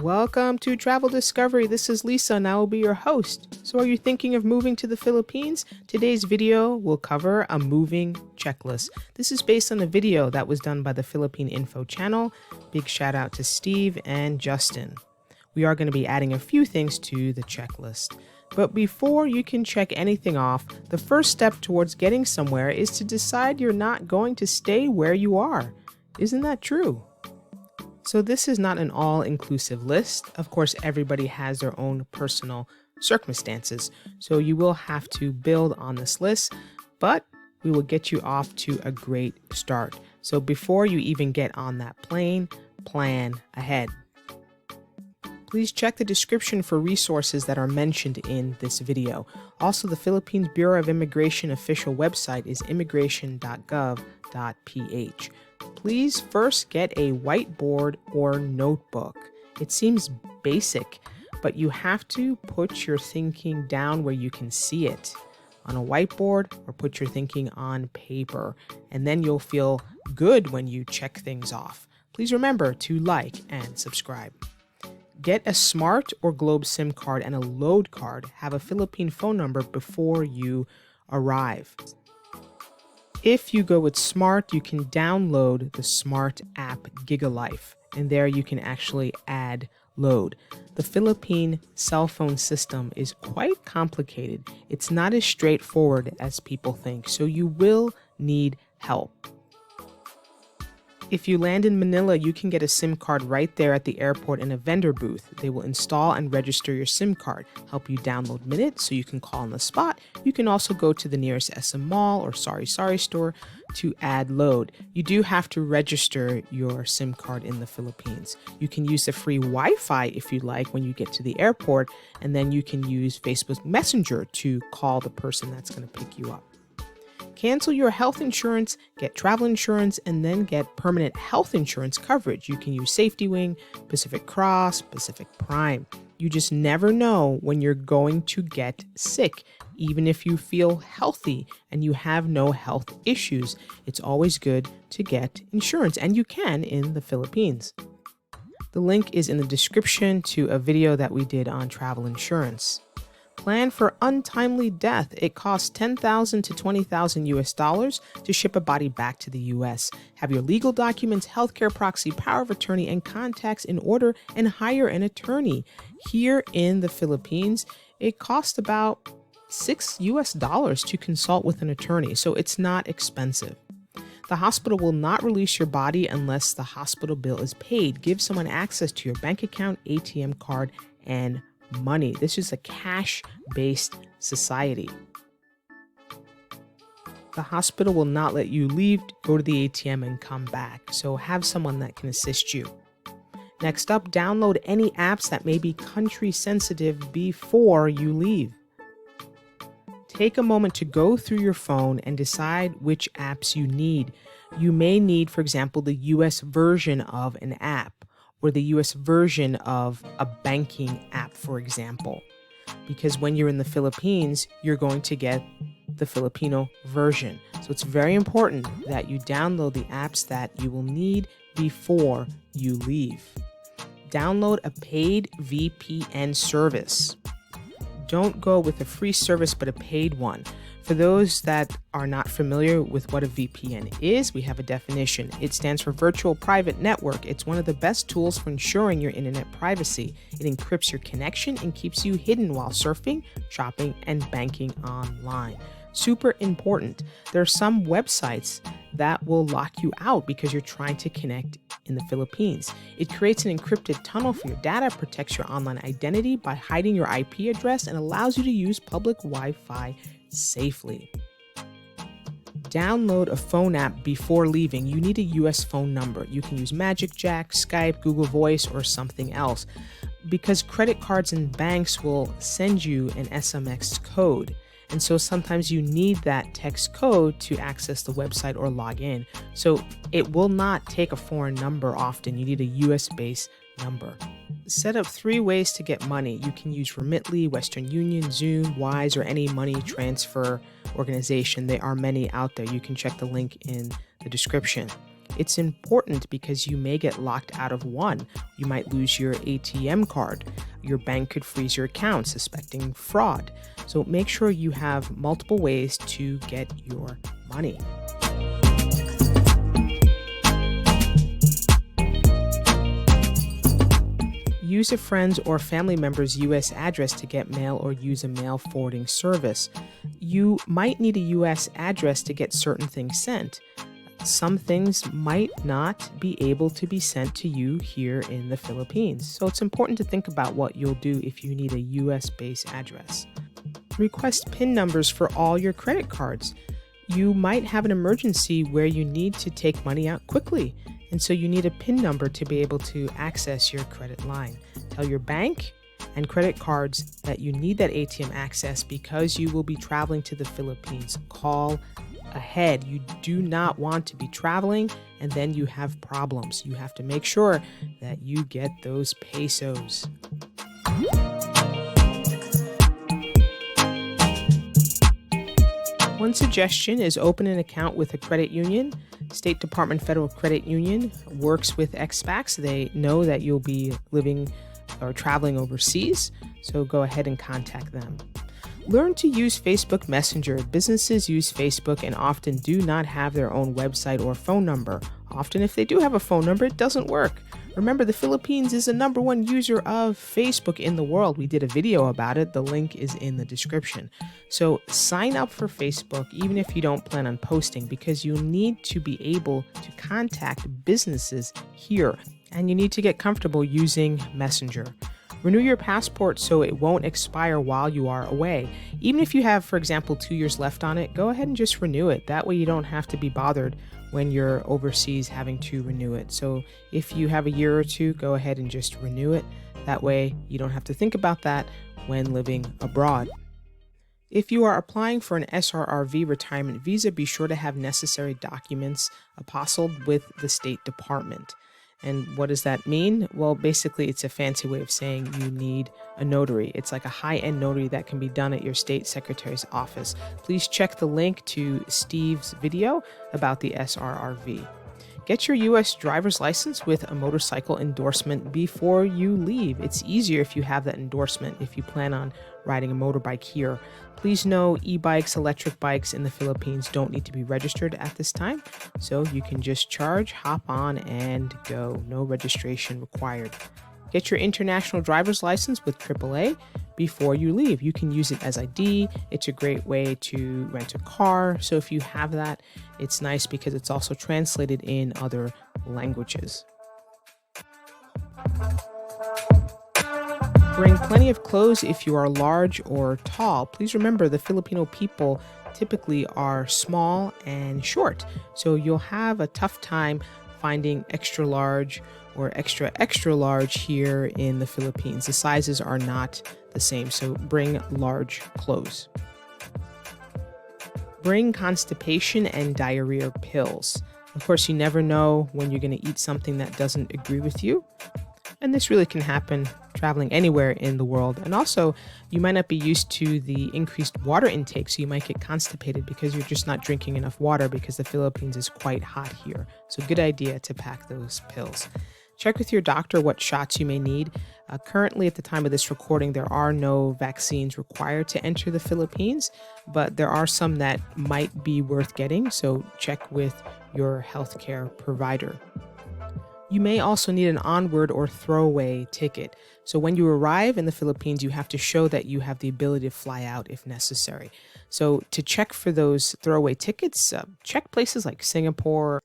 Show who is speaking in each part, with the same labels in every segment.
Speaker 1: Welcome to Travel Discovery. This is Lisa and I will be your host. So are you thinking of moving to the Philippines? Today's video will cover a moving checklist. This is based on a video that was done by the Philippine Info Channel. Big shout out to Steve and Justin. We are going to be adding a few things to the checklist. But before you can check anything off, the first step towards getting somewhere is to decide you're not going to stay where you are. Isn't that true? So this is not an all-inclusive list. Of course, everybody has their own personal circumstances, so you will have to build on this list, but we will get you off to a great start. So before you even get on that plane, plan ahead. Please check the description for resources that are mentioned in this video. Also, the Philippines Bureau of Immigration official website is immigration.gov.ph. Please first get a whiteboard or notebook. It seems basic, but you have to put your thinking down where you can see it on a whiteboard or put your thinking on paper, and then you'll feel good when you check things off. Please remember to like and subscribe. Get a Smart or Globe SIM card and a load card. Have a Philippine phone number before you arrive. If you go with Smart, you can download the Smart app GigaLife, and there you can actually add load. The Philippine cell phone system is quite complicated. It's not as straightforward as people think, so you will need help. If you land in Manila, you can get a SIM card right there at the airport in a vendor booth. They will install and register your SIM card, help you download minutes so you can call on the spot. You can also go to the nearest SM Mall or Sari store to add load. You do have to register your SIM card in the Philippines. You can use the free Wi-Fi if you like when you get to the airport, and then you can use Facebook Messenger to call the person that's going to pick you up. Cancel your health insurance, get travel insurance, and then get permanent health insurance coverage. You can use SafetyWing, Pacific Cross, Pacific Prime. You just never know when you're going to get sick. Even if you feel healthy and you have no health issues, it's always good to get insurance, and you can in the Philippines. The link is in the description to a video that we did on travel insurance. Plan for untimely death. It costs $10,000 to $20,000 US to ship a body back to the US. Have your legal documents, healthcare proxy, power of attorney, and contacts in order, and hire an attorney. Here in the Philippines, it costs about $6 US to consult with an attorney, so it's not expensive. The hospital will not release your body unless the hospital bill is paid. Give someone access to your bank account, ATM card, and money. This is a cash-based society. The hospital will not let you leave, go to the ATM, and come back. So have someone that can assist you. Next up, download any apps that may be country sensitive before you leave. Take a moment to go through your phone and decide which apps you need. You may need, for example, the US version of an app, or the US version of a banking app, for example. Because when you're in the Philippines, you're going to get the Filipino version. So it's very important that you download the apps that you will need before you leave. Download a paid VPN service. Don't go with a free service, but a paid one. For those that are not familiar with what a VPN is, we have a definition. It stands for Virtual Private Network. It's one of the best tools for ensuring your internet privacy. It encrypts your connection and keeps you hidden while surfing, shopping, and banking online. Super important. There are some websites that will lock you out because you're trying to connect in the Philippines. It creates an encrypted tunnel for your data, protects your online identity by hiding your IP address, and allows you to use public Wi-Fi safely. Download a phone app before leaving. You need a US phone number. You can use Magic Jack, Skype, Google Voice, or something else, because credit cards and banks will send you an SMS code. And so sometimes you need that text code to access the website or log in. So it will not take a foreign number often. You need a US-based number. Set up 3 ways to get money. You can use Remitly, Western Union, Zoom, Wise, or any money transfer organization. There are many out there. You can check the link in the description. It's important because you may get locked out of one. You might lose your ATM card. Your bank could freeze your account, suspecting fraud. So make sure you have multiple ways to get your money. Use a friend's or family member's U.S. address to get mail or use a mail forwarding service. You might need a U.S. address to get certain things sent. Some things might not be able to be sent to you here in the Philippines. So it's important to think about what you'll do if you need a U.S.-based address. Request PIN numbers for all your credit cards. You might have an emergency where you need to take money out quickly, and so you need a PIN number to be able to access your credit line. Tell your bank and credit cards that you need that ATM access because you will be traveling to the Philippines. Call ahead. You do not want to be traveling and then you have problems. You have to make sure that you get those pesos. One suggestion is open an account with a credit union. State Department Federal Credit Union works with expats. They know that you'll be living or traveling overseas, so go ahead and contact them. Learn to use Facebook Messenger. Businesses use Facebook and often do not have their own website or phone number. Often, if they do have a phone number, it doesn't work. Remember, the Philippines is the #1 user of Facebook in the world. We did a video about it. The link is in the description. So sign up for Facebook, even if you don't plan on posting, because you need to be able to contact businesses here, and you need to get comfortable using Messenger. Renew your passport so it won't expire while you are away. Even if you have, for example, 2 years left on it, go ahead and just renew it. That way you don't have to be bothered when you're overseas having to renew it. So if you have a year or two, go ahead and just renew it. That way you don't have to think about that when living abroad. If you are applying for an SRRV retirement visa, be sure to have necessary documents apostilled with the State Department. And what does that mean? Well, basically, it's a fancy way of saying you need a notary. It's like a high-end notary that can be done at your state secretary's office. Please check the link to Steve's video about the SRRV. Get your U.S. driver's license with a motorcycle endorsement before you leave. It's easier if you have that endorsement if you plan on riding a motorbike here. Please know e-bikes, electric bikes in the Philippines don't need to be registered at this time, so you can just charge, hop on, and go. No registration required. Get your international driver's license with AAA before you leave. You can use it as ID. It's a great way to rent a car. So if you have that, it's nice because it's also translated in other languages. Bring plenty of clothes if you are large or tall. Please remember the Filipino people typically are small and short, so you'll have a tough time finding extra large or extra large here in the Philippines. The sizes are not the same, so bring large clothes. Bring constipation and diarrhea pills. Of course, you never know when you're going to eat something that doesn't agree with you. And this really can happen traveling anywhere in the world. And also, you might not be used to the increased water intake, so you might get constipated because you're just not drinking enough water because the Philippines is quite hot here. So good idea to pack those pills. Check with your doctor what shots you may need. Currently, at the time of this recording, there are no vaccines required to enter the Philippines, but there are some that might be worth getting, so check with your healthcare provider. You may also need an onward or throwaway ticket. So when you arrive in the Philippines, you have to show that you have the ability to fly out if necessary. So to check for those throwaway tickets, check places like Singapore,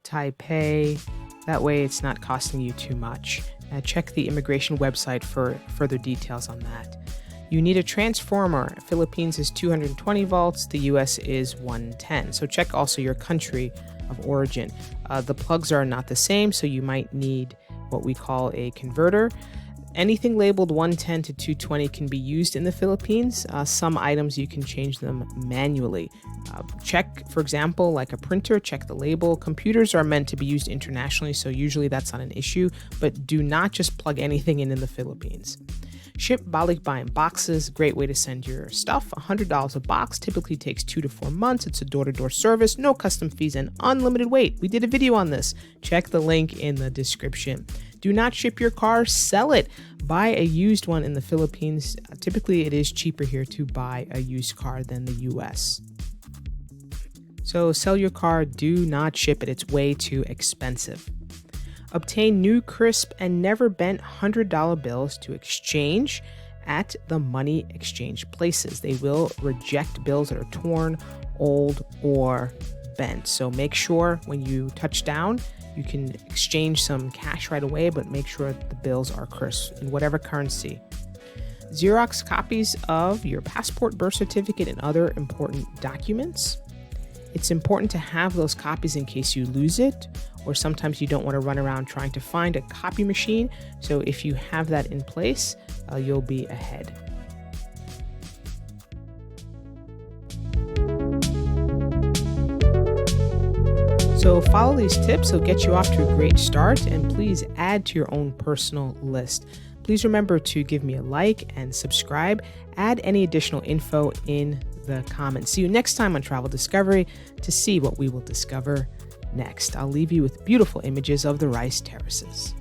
Speaker 1: Taipei. That way it's not costing you too much. Check the immigration website for further details on that. You need a transformer. Philippines is 220 volts, the US is 110. So check also your country of origin. The plugs are not the same, so you might need what we call a converter. Anything labeled 110 to 220 can be used in the Philippines. Some items you can change them manually. Check, for example, like a printer, check the label. Computers are meant to be used internationally, so usually that's not an issue, but do not just plug anything in the Philippines. Ship Balikbayan boxes, great way to send your stuff. $100 a box, typically takes 2 to 4 months. It's a door-to-door service, no custom fees, and unlimited weight. We did a video on this. Check the link in the description. Do not ship your car, sell it. Buy a used one in the Philippines. Typically, it is cheaper here to buy a used car than the US. So sell your car, do not ship it. It's way too expensive. Obtain new, crisp, and never bent $100 bills to exchange at the money exchange places. They will reject bills that are torn, old, or bent. So make sure when you touch down, you can exchange some cash right away, but make sure the bills are crisp in whatever currency. Xerox copies of your passport, birth certificate, and other important documents. It's important to have those copies in case you lose it, or sometimes you don't want to run around trying to find a copy machine. So if you have that in place, you'll be ahead. So follow these tips, they'll get you off to a great start, and please add to your own personal list. Please remember to give me a like and subscribe. Add any additional info in the comments. See you next time on Travel Discovery to see what we will discover next. I'll leave you with beautiful images of the rice terraces.